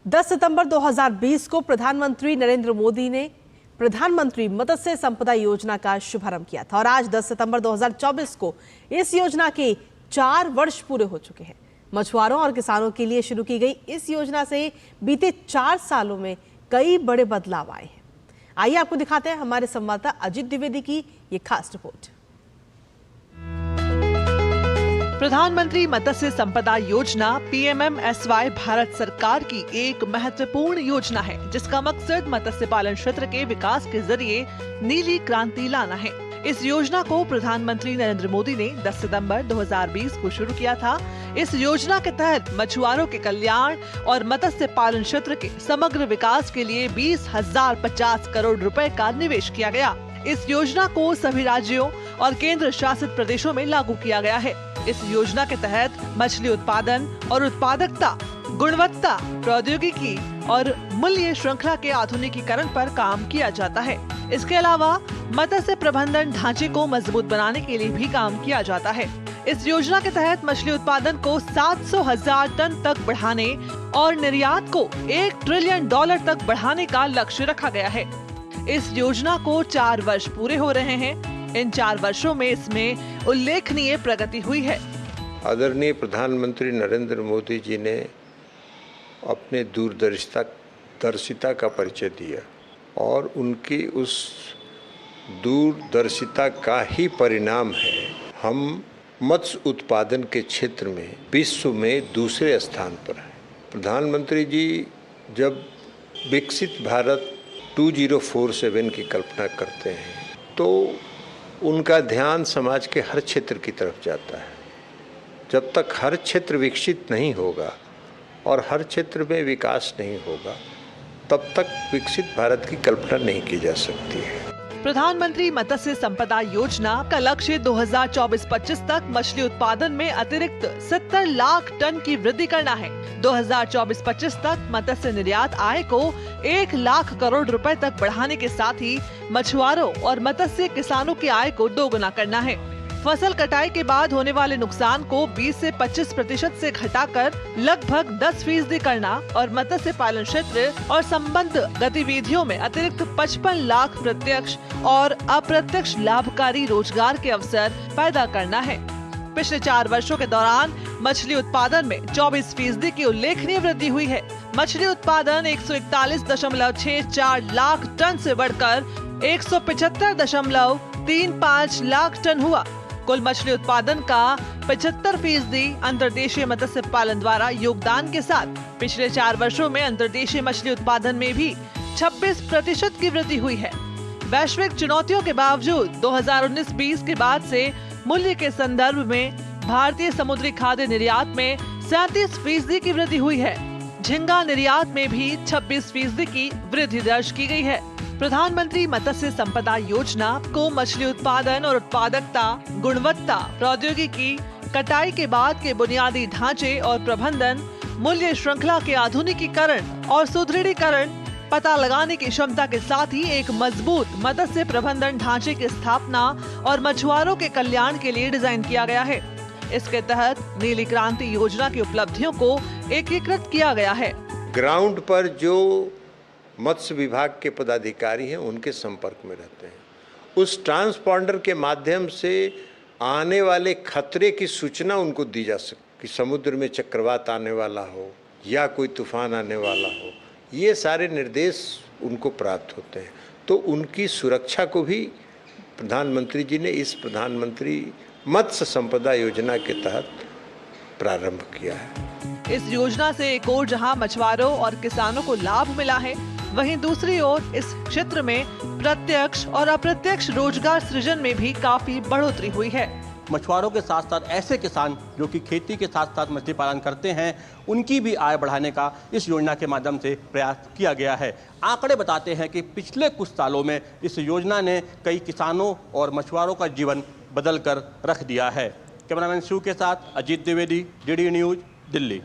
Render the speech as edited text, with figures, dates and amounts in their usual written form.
10 सितंबर 2020 को प्रधानमंत्री नरेंद्र मोदी ने प्रधानमंत्री मत्स्य संपदा योजना का शुभारंभ किया था और आज 10 सितंबर 2024 को इस योजना के 4 वर्ष पूरे हो चुके हैं। मछुआरों और किसानों के लिए शुरू की गई इस योजना से बीते 4 सालों में कई बड़े बदलाव आए हैं। आइए आपको दिखाते हैं हमारे संवाददाता अजीत द्विवेदी की ये खास रिपोर्ट। प्रधानमंत्री मत्स्य संपदा योजना PMMSY भारत सरकार की एक महत्वपूर्ण योजना है, जिसका मकसद मत्स्य पालन क्षेत्र के विकास के जरिए नीली क्रांति लाना है। इस योजना को प्रधानमंत्री नरेंद्र मोदी ने 10 सितंबर 2020 को शुरू किया था। इस योजना के तहत मछुआरों के कल्याण और मत्स्य पालन क्षेत्र के समग्र विकास के लिए 20,050 करोड़ रुपए का निवेश किया गया। इस योजना को सभी राज्यों और केंद्र शासित प्रदेशों में लागू किया गया है। इस योजना के तहत मछली उत्पादन और उत्पादकता, गुणवत्ता, प्रौद्योगिकी और मूल्य श्रृंखला के आधुनिकीकरण पर काम किया जाता है। इसके अलावा मत्स्य प्रबंधन ढांचे को मजबूत बनाने के लिए भी काम किया जाता है। इस योजना के तहत मछली उत्पादन को 700,000 टन तक बढ़ाने और निर्यात को $1 ट्रिलियन तक बढ़ाने का लक्ष्य रखा गया है। इस योजना को 4 वर्ष पूरे हो रहे हैं। इन 4 वर्षों में इसमें उल्लेखनीय प्रगति हुई है। आदरणीय प्रधानमंत्री नरेंद्र मोदी जी ने अपने दूरदर्शिता का परिचय दिया और उनकी उस दूरदर्शिता का ही परिणाम है हम मत्स्य उत्पादन के क्षेत्र में विश्व में दूसरे स्थान पर हैं। प्रधानमंत्री जी जब विकसित भारत 2047 की कल्पना करते हैं तो उनका ध्यान समाज के हर क्षेत्र की तरफ जाता है। जब तक हर क्षेत्र विकसित नहीं होगा और हर क्षेत्र में विकास नहीं होगा, तब तक विकसित भारत की कल्पना नहीं की जा सकती है। प्रधानमंत्री मत्स्य संपदा योजना का लक्ष्य 2024-25 तक मछली उत्पादन में अतिरिक्त 70 लाख टन की वृद्धि करना है। 2024-25 तक मत्स्य निर्यात आय को 1 लाख करोड़ रुपए तक बढ़ाने के साथ ही मछुआरों और मत्स्य किसानों की आय को दोगुना करना है। फसल कटाई के बाद होने वाले नुकसान को 20 से 25% से घटाकर लगभग 10% करना और मत्स्य पालन क्षेत्र और संबद्ध गतिविधियों में अतिरिक्त 55 लाख प्रत्यक्ष और अप्रत्यक्ष लाभकारी रोजगार के अवसर पैदा करना है। पिछले 4 वर्षों के दौरान मछली उत्पादन में 24% की उल्लेखनीय वृद्धि हुई है। मछली उत्पादन 141.64 लाख टन से बढ़कर 175.35 लाख टन हुआ। कुल मछली उत्पादन का 75% अंतर्देशीय मत्स्य पालन द्वारा योगदान के साथ पिछले 4 वर्षों में अंतर्देशीय मछली उत्पादन में भी 26% की वृद्धि हुई है। वैश्विक चुनौतियों के बावजूद 2019-20 के बाद से मूल्य के संदर्भ में भारतीय समुद्री खाद्य निर्यात में 37% की वृद्धि हुई है। झींगा निर्यात में भी 26% की वृद्धि दर्ज की गई है। प्रधानमंत्री मत्स्य संपदा योजना को मछली उत्पादन और उत्पादकता, गुणवत्ता, प्रौद्योगिकी, कटाई के बाद के बुनियादी ढांचे और प्रबंधन, मूल्य श्रृंखला के आधुनिकीकरण और सुदृढ़ीकरण, पता लगाने की क्षमता के साथ ही एक मजबूत मत्स्य प्रबंधन ढांचे की स्थापना और मछुआरों के कल्याण के लिए डिजाइन किया गया है। इसके तहत नीली क्रांति योजना की उपलब्धियों को एकीकृत किया गया है। ग्राउंड पर जो मत्स्य विभाग के पदाधिकारी हैं उनके संपर्क में रहते हैं। उस ट्रांसपॉन्डर के माध्यम से आने वाले खतरे की सूचना उनको दी जा सकती कि समुद्र में चक्रवात आने वाला हो या कोई तूफान आने वाला हो, ये सारे निर्देश उनको प्राप्त होते हैं। तो उनकी सुरक्षा को भी प्रधानमंत्री जी ने इस प्रधानमंत्री मत्स्य संपदा योजना के तहत प्रारंभ किया है। इस योजना से एक ओर जहां मछुआरों और किसानों को लाभ मिला है, वहीं दूसरी ओर इस क्षेत्र में प्रत्यक्ष और अप्रत्यक्ष रोजगार सृजन में भी काफी बढ़ोतरी हुई है। मछुआरों के साथ साथ ऐसे किसान जो कि खेती के साथ साथ मछली पालन करते हैं, उनकी भी आय बढ़ाने का इस योजना के माध्यम से प्रयास किया गया है। आंकड़े बताते हैं कि पिछले कुछ सालों में इस योजना ने कई किसानों और मछुआरों का जीवन बदल कर रख दिया है। कैमरामैन शिव के साथ अजीत द्विवेदी, DD न्यूज, दिल्ली।